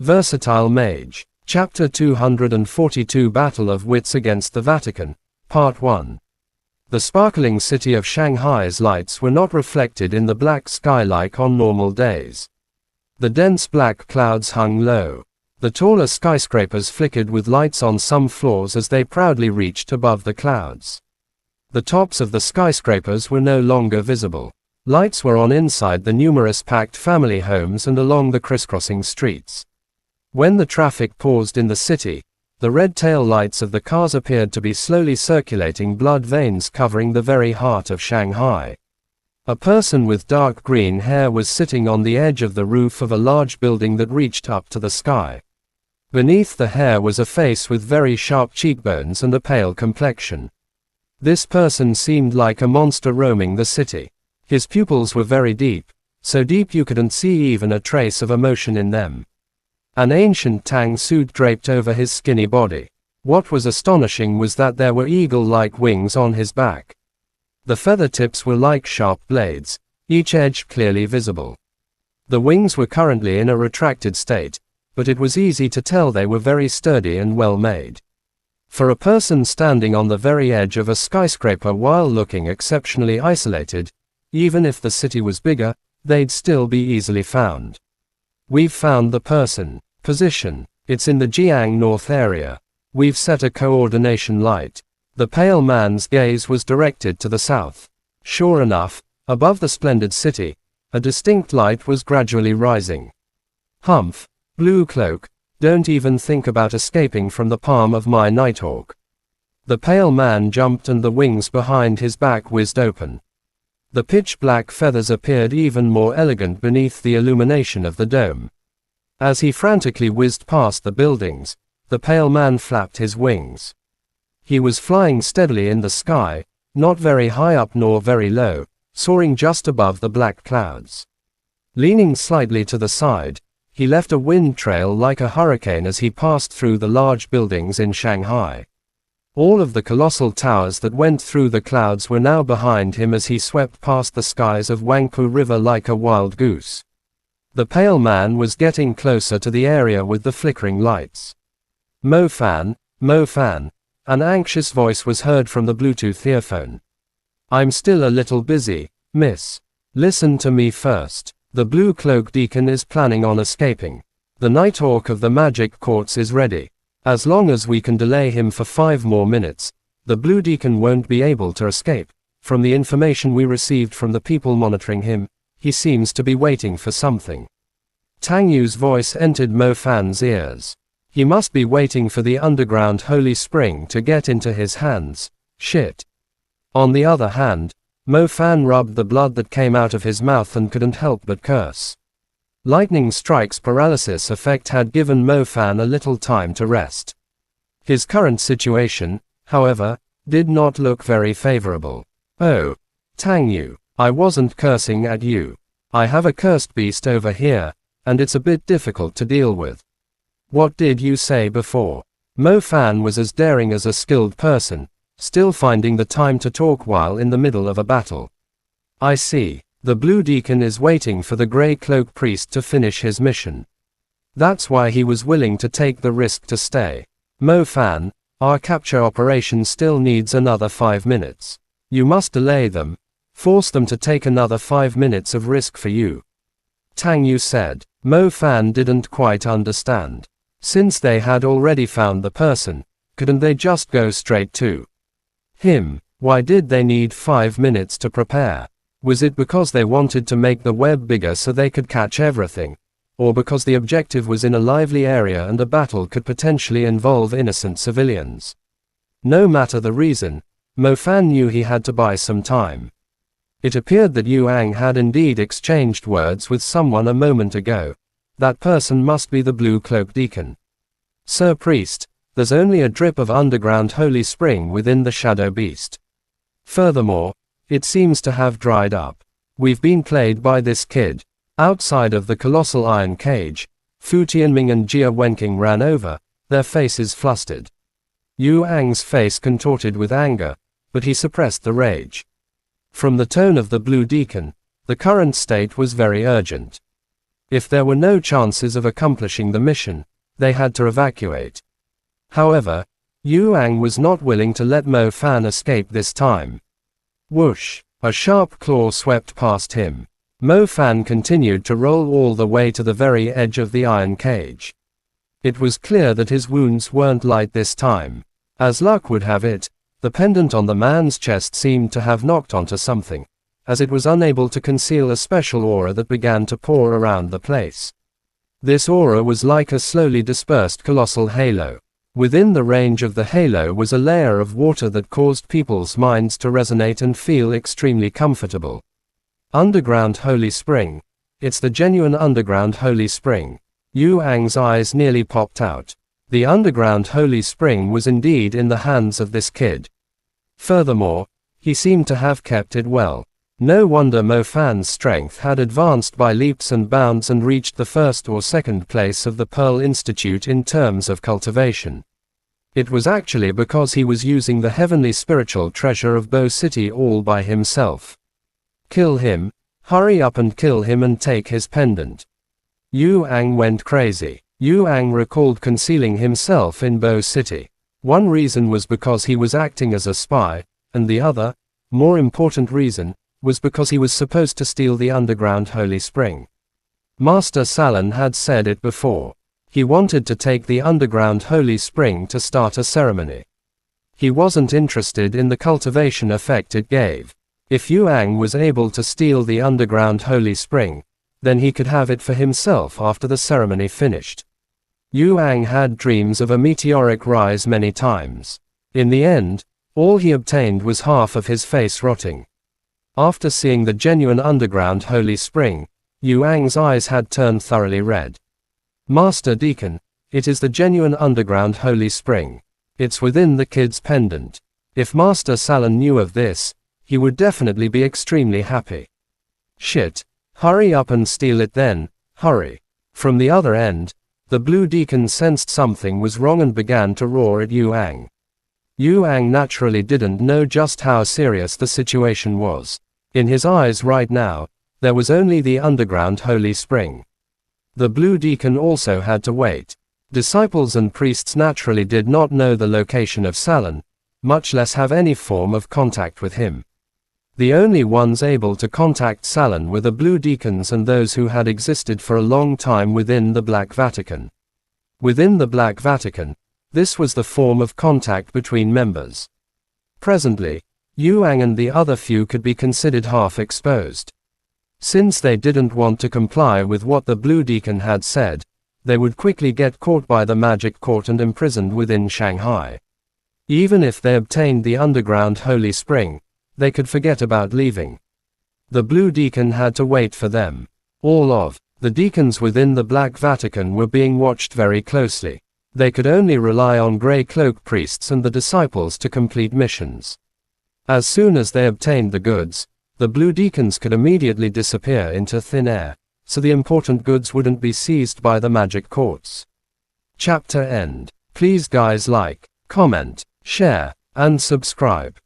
Versatile Mage. Chapter 242 Battle of Wits Against the Vatican. Part 1. The sparkling city of Shanghai's lights were not reflected in the black sky like on normal days. The dense black clouds hung low. The taller skyscrapers flickered with lights on some floors as they proudly reached above the clouds. The tops of the skyscrapers were no longer visible. Lights were on inside the numerous packed family homes and along the crisscrossing streets. When the traffic paused in the city, the red tail lights of the cars appeared to be slowly circulating blood veins covering the very heart of Shanghai. A person with dark green hair was sitting on the edge of the roof of a large building that reached up to the sky. Beneath the hair was a face with very sharp cheekbones and a pale complexion. This person seemed like a monster roaming the city. His pupils were very deep, so deep you couldn't see even a trace of emotion in them. An ancient tang suit draped over his skinny body. What was astonishing was that there were eagle-like wings on his back. The feather tips were like sharp blades, each edge clearly visible. The wings were currently in a retracted state, but it was easy to tell they were very sturdy and well made. For a person standing on the very edge of a skyscraper while looking exceptionally isolated, even if the city was bigger, they'd still be easily found. We've found the person. Position. It's in the Jiang North area. We've set a coordination light. The pale man's gaze was directed to the south. Sure enough, above the splendid city, a distinct light was gradually rising. Humph. Blue cloak. Don't even think about escaping from the palm of my Nighthawk. The pale man jumped and the wings behind his back whizzed open. The pitch-black feathers appeared even more elegant beneath the illumination of the dome. As he frantically whizzed past the buildings, the pale man flapped his wings. He was flying steadily in the sky, not very high up nor very low, soaring just above the black clouds. Leaning slightly to the side, he left a wind trail like a hurricane as he passed through the large buildings in Shanghai. All of the colossal towers that went through the clouds were now behind him as he swept past the skies of Wangpu River like a wild goose. The pale man was getting closer to the area with the flickering lights. Mo Fan, an anxious voice was heard from the Bluetooth earphone. I'm still a little busy, miss. Listen to me first. The Blue Cloak Deacon is planning on escaping. The Nighthawk of the Magic Courts is ready. As long as we can delay him for 5 more minutes, the Blue Deacon won't be able to escape. From the information we received from the people monitoring him, he seems to be waiting for something. Tang Yu's voice entered Mo Fan's ears. He must be waiting for the underground holy spring to get into his hands. Shit. On the other hand, Mo Fan rubbed the blood that came out of his mouth and couldn't help but curse. Lightning strike's paralysis effect had given Mo Fan a little time to rest. His current situation, however, did not look very favorable. Oh, Tang Yu, I wasn't cursing at you. I have a cursed beast over here, and it's a bit difficult to deal with. What did you say before? Mo Fan was as daring as a skilled person, still finding the time to talk while in the middle of a battle. I see. The Blue Deacon is waiting for the Grey Cloak Priest to finish his mission. That's why he was willing to take the risk to stay. Mo Fan, our capture operation still needs another 5 minutes. You must delay them. Force them to take another 5 minutes of risk for you. Tang Yu said. Mo Fan didn't quite understand. Since they had already found the person, couldn't they just go straight to him? Why did they need 5 minutes to prepare? Was it because they wanted to make the web bigger so they could catch everything? Or because the objective was in a lively area and a battle could potentially involve innocent civilians? No matter the reason, Mo Fan knew he had to buy some time. It appeared that Yuang had indeed exchanged words with someone a moment ago. That person must be the Blue Cloak Deacon. Sir Priest, there's only a drip of underground holy spring within the Shadow Beast. Furthermore, it seems to have dried up. We've been played by this kid. Outside of the colossal iron cage, Fu Tianming and Jia Wenqing ran over, their faces flustered. Yu Ang's face contorted with anger, but he suppressed the rage. From the tone of the Blue Deacon, the current state was very urgent. If there were no chances of accomplishing the mission, they had to evacuate. However, Yuang was not willing to let Mo Fan escape this time. Whoosh! A sharp claw swept past him. Mo Fan continued to roll all the way to the very edge of the iron cage. It was clear that his wounds weren't light this time. As luck would have it, the pendant on the man's chest seemed to have knocked onto something, as it was unable to conceal a special aura that began to pour around the place. This aura was like a slowly dispersed colossal halo. Within the range of the halo was a layer of water that caused people's minds to resonate and feel extremely comfortable. Underground Holy Spring. It's the genuine underground Holy Spring. Yuang's eyes nearly popped out. The underground Holy Spring was indeed in the hands of this kid. Furthermore, he seemed to have kept it well. No wonder Mo Fan's strength had advanced by leaps and bounds and reached the first or second place of the Pearl Institute in terms of cultivation. It was actually because he was using the heavenly spiritual treasure of Bo City all by himself. Kill him, hurry up and kill him and take his pendant. Yuang went crazy. Yuang recalled concealing himself in Bo City. One reason was because he was acting as a spy, and the other, more important reason, was because he was supposed to steal the underground Holy Spring. Master Salin had said it before. He wanted to take the underground Holy Spring to start a ceremony. He wasn't interested in the cultivation effect it gave. If Yuang was able to steal the underground Holy Spring, then he could have it for himself after the ceremony finished. Yuang had dreams of a meteoric rise many times. In the end, all he obtained was half of his face rotting. After seeing the genuine underground Holy Spring, Yuang's eyes had turned thoroughly red. Master Deacon, it is the genuine underground Holy Spring. It's within the kid's pendant. If Master Salin knew of this, he would definitely be extremely happy. Shit. Hurry up and steal it then, hurry. From the other end, the Blue Deacon sensed something was wrong and began to roar at Yuang. Yuang naturally didn't know just how serious the situation was. In his eyes right now, there was only the underground Holy Spring. The Blue Deacon also had to wait. Disciples and priests naturally did not know the location of Salin, much less have any form of contact with him. The only ones able to contact Salin were the Blue Deacons and those who had existed for a long time within the Black Vatican. Within the Black Vatican, this was the form of contact between members. Presently, Yuang and the other few could be considered half exposed. Since they didn't want to comply with what the Blue Deacon had said, they would quickly get caught by the magic court and imprisoned within Shanghai. Even if they obtained the underground Holy Spring, they could forget about leaving. The Blue Deacon had to wait for them. All of the deacons within the Black Vatican were being watched very closely. They could only rely on Grey Cloak priests and the disciples to complete missions. As soon as they obtained the goods, the Blue Deacons could immediately disappear into thin air, so the important goods wouldn't be seized by the magic courts. Chapter end. Please guys like, comment, share, and subscribe.